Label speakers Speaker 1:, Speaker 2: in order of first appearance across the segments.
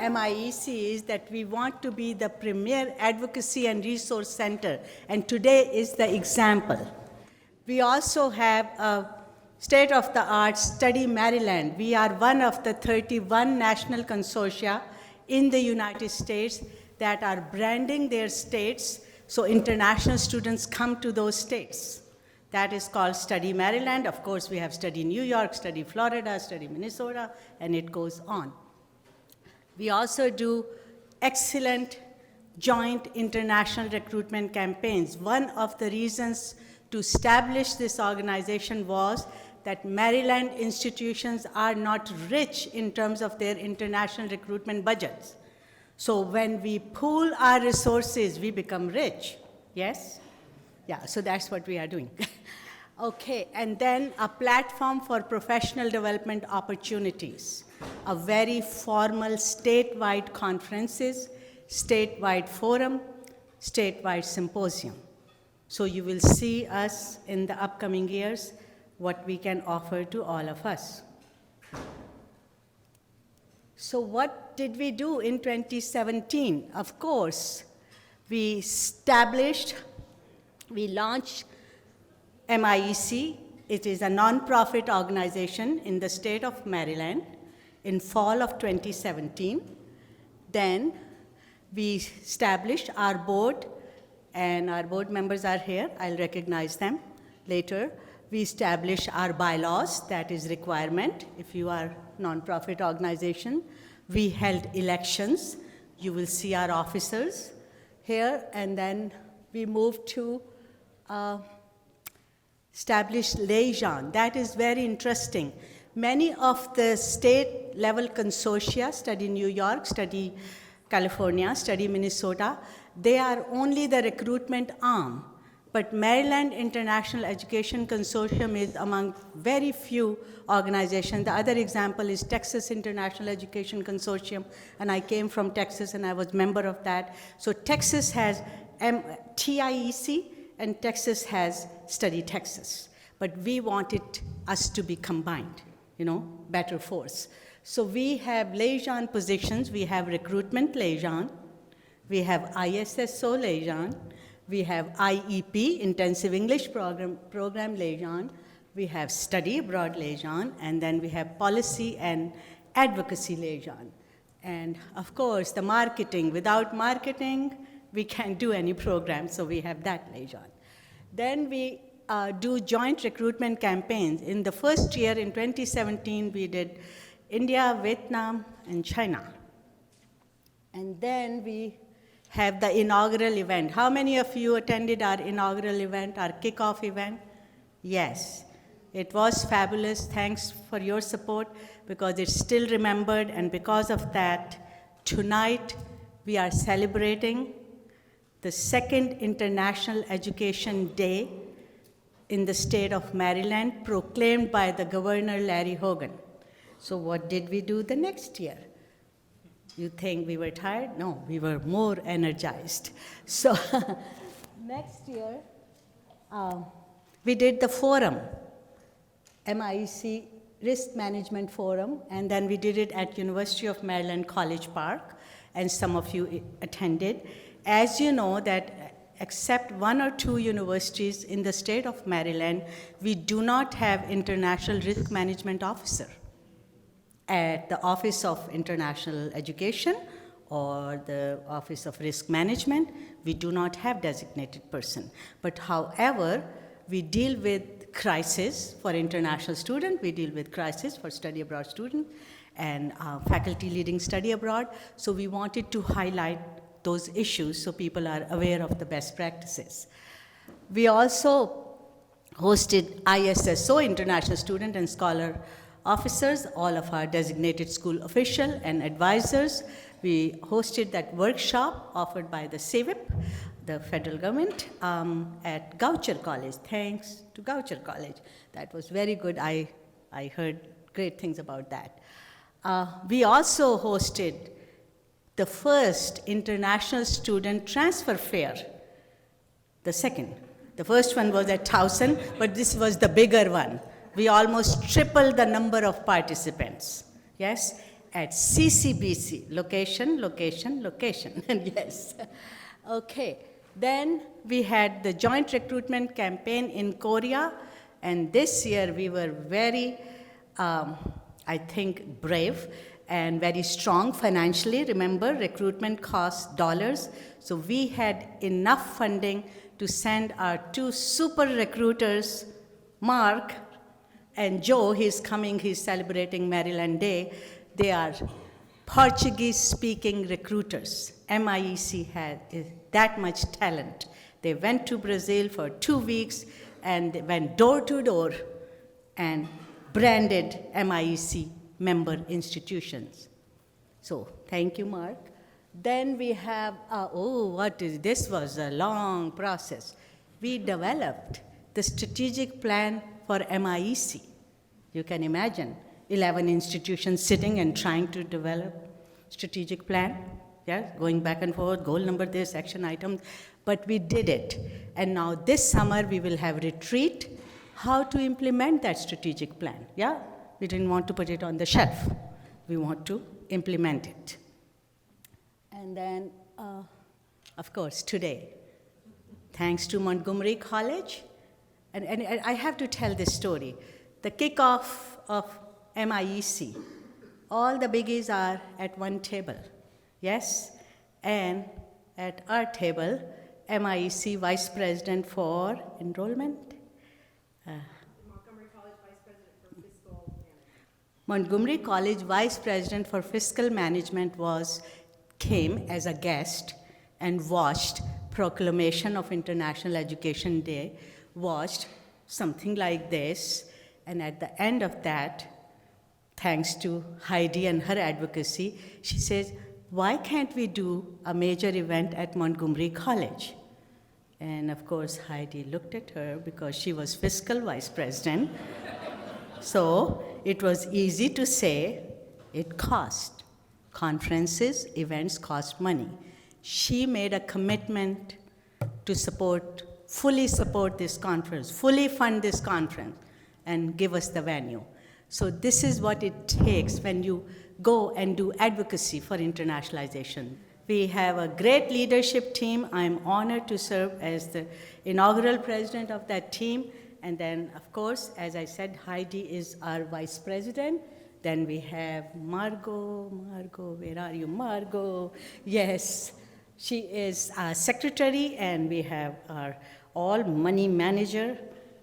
Speaker 1: MIEC is that we want to be the premier advocacy and resource center, and today is the example. We also have a state-of-the-art Study Maryland. We are one of the 31 national consortia in the United States that are branding their states so international students come to those states. That is called Study Maryland. Of course, we have Study New York, Study Florida, Study Minnesota, and it goes on. We also do excellent joint international recruitment campaigns. One of the reasons to establish this organization was that Maryland institutions are not rich in terms of their international recruitment budgets. So when we pool our resources, we become rich, yes? Yeah, so that's what we are doing. Okay, and then a platform for professional development opportunities, a very formal statewide conferences, statewide forum, statewide symposium. So you will see us in the upcoming years, what we can offer to all of us. So what did we do in 2017? Of course, we launched MIEC. It is a nonprofit organization in the state of Maryland in fall of 2017. Then we established our board, and our board members are here. I'll recognize them later. We established our bylaws, that is requirement if you are a nonprofit organization. We held elections. You will see our officers here, and then we moved to establish liaison. That is very interesting. Many of the state-level consortia, Study New York, Study California, Study Minnesota, they are only the recruitment arm. But Maryland International Education Consortium is among very few organizations. The other example is Texas International Education Consortium, and I came from Texas and I was member of that. So Texas has TIEC and Texas has Study Texas. But we wanted us to be combined, better force. So we have liaison positions. We have recruitment liaison. We have ISSO liaison. We have IEP, Intensive English Program liaison. We have Study Abroad liaison, and then we have Policy and Advocacy liaison. And of course, the marketing. Without marketing, we can't do any program, so we have that liaison. Then we do joint recruitment campaigns. In the first year, in 2017, we did India, Vietnam, and China. And then we have the inaugural event. How many of you attended our inaugural event, our kickoff event? Yes, it was fabulous. Thanks for your support, because it's still remembered, and because of that, tonight we are celebrating the second International Education Day in the state of Maryland, proclaimed by the Governor Larry Hogan. So what did we do the next year? You think we were tired? No, we were more energized. So next year, we did the forum, MIEC Risk Management Forum, and then we did it at University of Maryland College Park, and some of you attended. As you know, that except one or two universities in the state of Maryland, we do not have International Risk Management Officer. At the Office of International Education or the Office of Risk Management, we do not have designated person. But however, we deal with crisis for international student, we deal with crisis for study abroad student, and faculty leading study abroad. So we wanted to highlight those issues so people are aware of the best practices. We also hosted ISSO, International Student and Scholar Officers, all of our designated school official and advisors. We hosted that workshop offered by the CVIP, the federal government, at Goucher College. Thanks to Goucher College. That was very good. I heard great things about that. We also hosted the first International Student Transfer Fair, the second. The first one was at Towson, but this was the bigger one. We almost tripled the number of participants, yes? at CCBC, location, location, location, yes. Okay, then we had the joint recruitment campaign in Korea, and this year we were very, I think, brave and very strong financially. Remember, recruitment costs dollars, so we had enough funding to send our 2 super recruiters, Mark and Joe. He's coming, he's celebrating Maryland Day. They are Portuguese-speaking recruiters. MIEC had that much talent. They went to Brazil for 2 weeks, and they went door to door and branded MIEC member institutions. So thank you, Mark. Then we have, this was a long process. We developed the strategic plan for MIEC. You can imagine 11 institutions sitting and trying to develop strategic plan, going back and forth, goal number this, action items, but we did it. And now this summer we will have retreat, how to implement that strategic plan, We didn't want to put it on the shelf. We want to implement it. And then, of course, today, thanks to Montgomery College, and I have to tell this story. The kickoff of MIEC, all the biggies are at one table, yes? And at our table, MIEC Vice President for Enrollment. Montgomery College Vice President for Fiscal Management came as a guest and watched Proclamation of International Education Day, watched something like this, and at the end of that, thanks to Heidi and her advocacy, she says, why can't we do a major event at Montgomery College? And of course, Heidi looked at her because she was fiscal vice president. So it was easy to say it cost. Conferences, events cost money. She made a commitment to fully support this conference, fully fund this conference, and give us the venue. So this is what it takes when you go and do advocacy for internationalization. We have a great leadership team. I'm honored to serve as the inaugural president of that team. And then, of course, as I said, Heidi is our vice president. Then we have Margot, where are you? Margot, yes. She is our secretary, and we have our all money manager,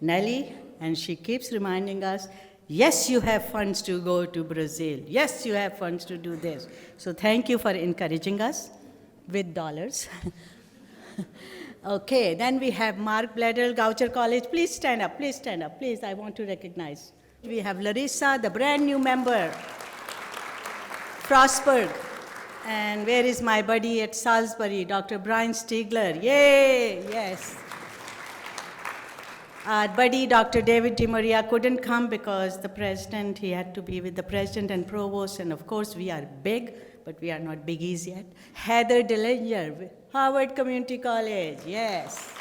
Speaker 1: Nelly, and she keeps reminding us, yes, you have funds to go to Brazil. Yes, you have funds to do this. So thank you for encouraging us with dollars. Okay, then we have Mark Bledel, Goucher College. Please stand up, please stand up, please. I want to recognize. We have Larissa, the brand new member, Frostburg. And where is my buddy at Salisbury, Dr. Brian Stiegler? Yay, yes. Our buddy, Dr. David DiMaria, couldn't come because the president, he had to be with the president and provost, and of course we are big, but we are not biggies yet. Heather Dillinger, Harvard Community College, yes.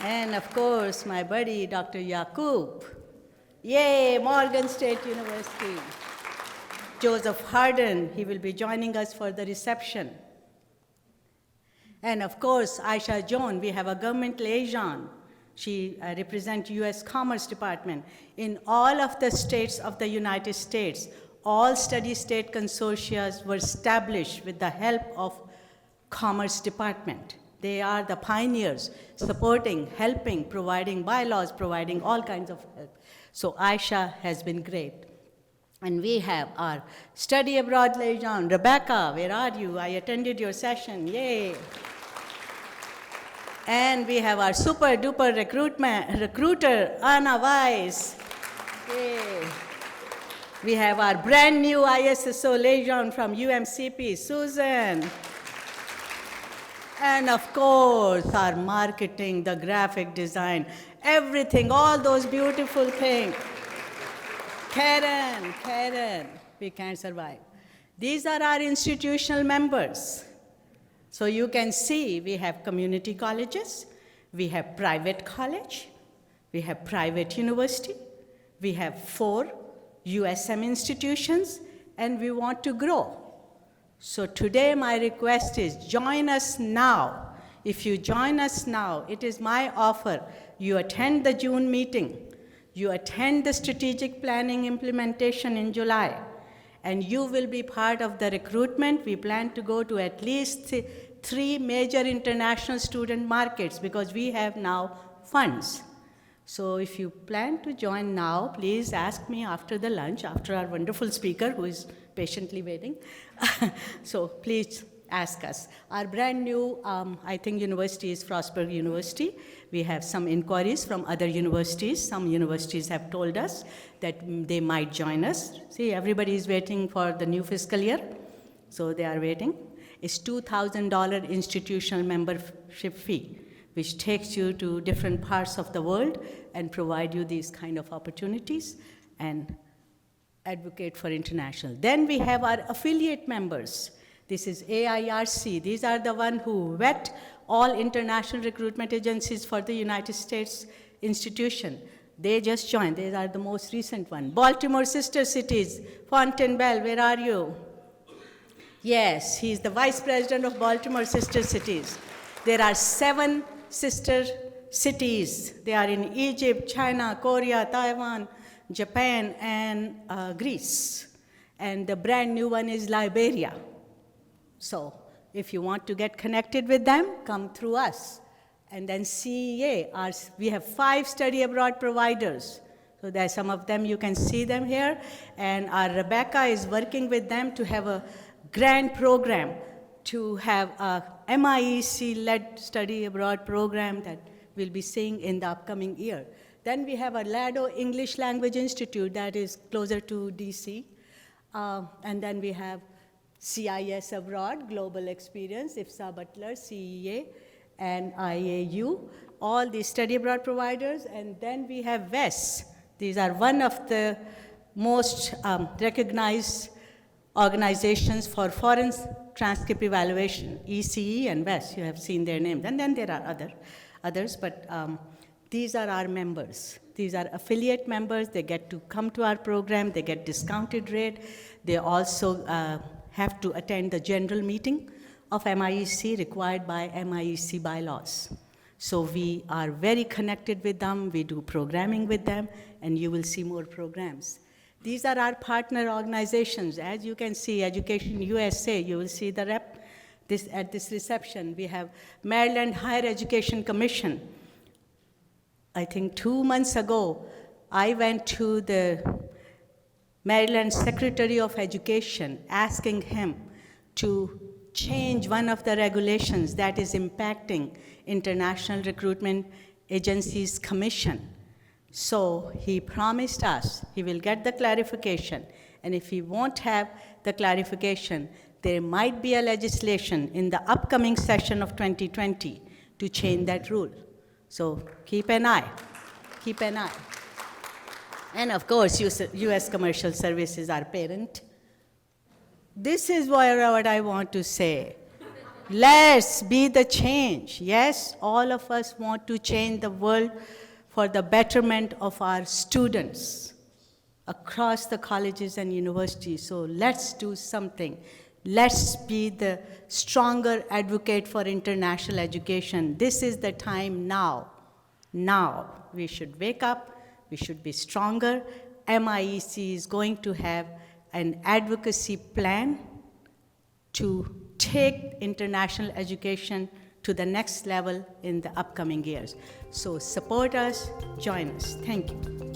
Speaker 1: And of course, my buddy, Dr. Yakub, yay, Morgan State University. Joseph Harden, he will be joining us for the reception. And of course, Aisha Joan, we have a government liaison. She represents U.S. Commerce Department. In all of the states of the United States, all study state consortia were established with the help of Commerce Department. They are the pioneers, supporting, helping, providing bylaws, providing all kinds of help. So Aisha has been great. And we have our study abroad liaison, Rebecca, where are you? I attended your session, yay. And we have our super duper recruiter, Anna Weiss. Yay. We have our brand new ISSO liaison from UMCP, Susan. And of course, our marketing, the graphic design, everything, all those beautiful things. Karen, we can't survive. These are our institutional members. So you can see we have community colleges, we have private college, we have private university, we have 4 USM institutions, and we want to grow. So today my request is join us now. If you join us now, it is my offer. You attend the June meeting, you attend the strategic planning implementation in July, and you will be part of the recruitment. We plan to go to at least 3 major international student markets because we have now funds. So if you plan to join now, please ask me after the lunch, after our wonderful speaker who is patiently waiting. So please ask us. Our brand new, I think, university is Frostburg University. We have some inquiries from other universities. Some universities have told us that they might join us. See, everybody is waiting for the new fiscal year, so they are waiting. It's $2,000 institutional membership fee, which takes you to different parts of the world and provide you these kind of opportunities and advocate for international. Then we have our affiliate members. This is AIRC. These are the ones who vet all international recruitment agencies for the United States institution. They just joined. These are the most recent one. Baltimore sister cities. Fontainebleau, where are you? Yes, he's the vice president of Baltimore sister cities. There are 7 sister cities. They are in Egypt, China, Korea, Taiwan, Japan, and Greece. And the brand new one is Liberia. So if you want to get connected with them, come through us. And then CEA, we have 5 study abroad providers. So there are some of them, you can see them here. And our Rebecca is working with them to have a grand program, to have a MIEC-led study abroad program that we'll be seeing in the upcoming year. Then we have a LADO English Language Institute that is closer to DC. And then we have CIS Abroad, Global Experience, IFSA Butler, CEA, and IAU, all the study abroad providers. And then we have WES. These are one of the most recognized organizations for foreign transcript evaluation, ECE and WES. You have seen their names. And then there are others, but these are our members. These are affiliate members. They get to come to our program. They get discounted rate. They also have to attend the general meeting of MIEC required by MIEC bylaws. So we are very connected with them. We do programming with them, and you will see more programs. These are our partner organizations. As you can see, Education USA, you will see the rep at this reception. We have Maryland Higher Education Commission. I think 2 months ago, I went to the Maryland Secretary of Education asking him to change one of the regulations that is impacting International Recruitment Agencies Commission. So he promised us he will get the clarification, and if he won't have the clarification, there might be a legislation in the upcoming session of 2020 to change that rule. So keep an eye, keep an eye. And of course, US Commercial Service is our parent. This is what I want to say. Let's be the change. Yes, all of us want to change the world for the betterment of our students across the colleges and universities. So let's do something. Let's be the stronger advocate for international education. This is the time now. Now, we should wake up. We should be stronger. MIEC is going to have an advocacy plan to take international education to the next level in the upcoming years. So support us, join us. Thank you.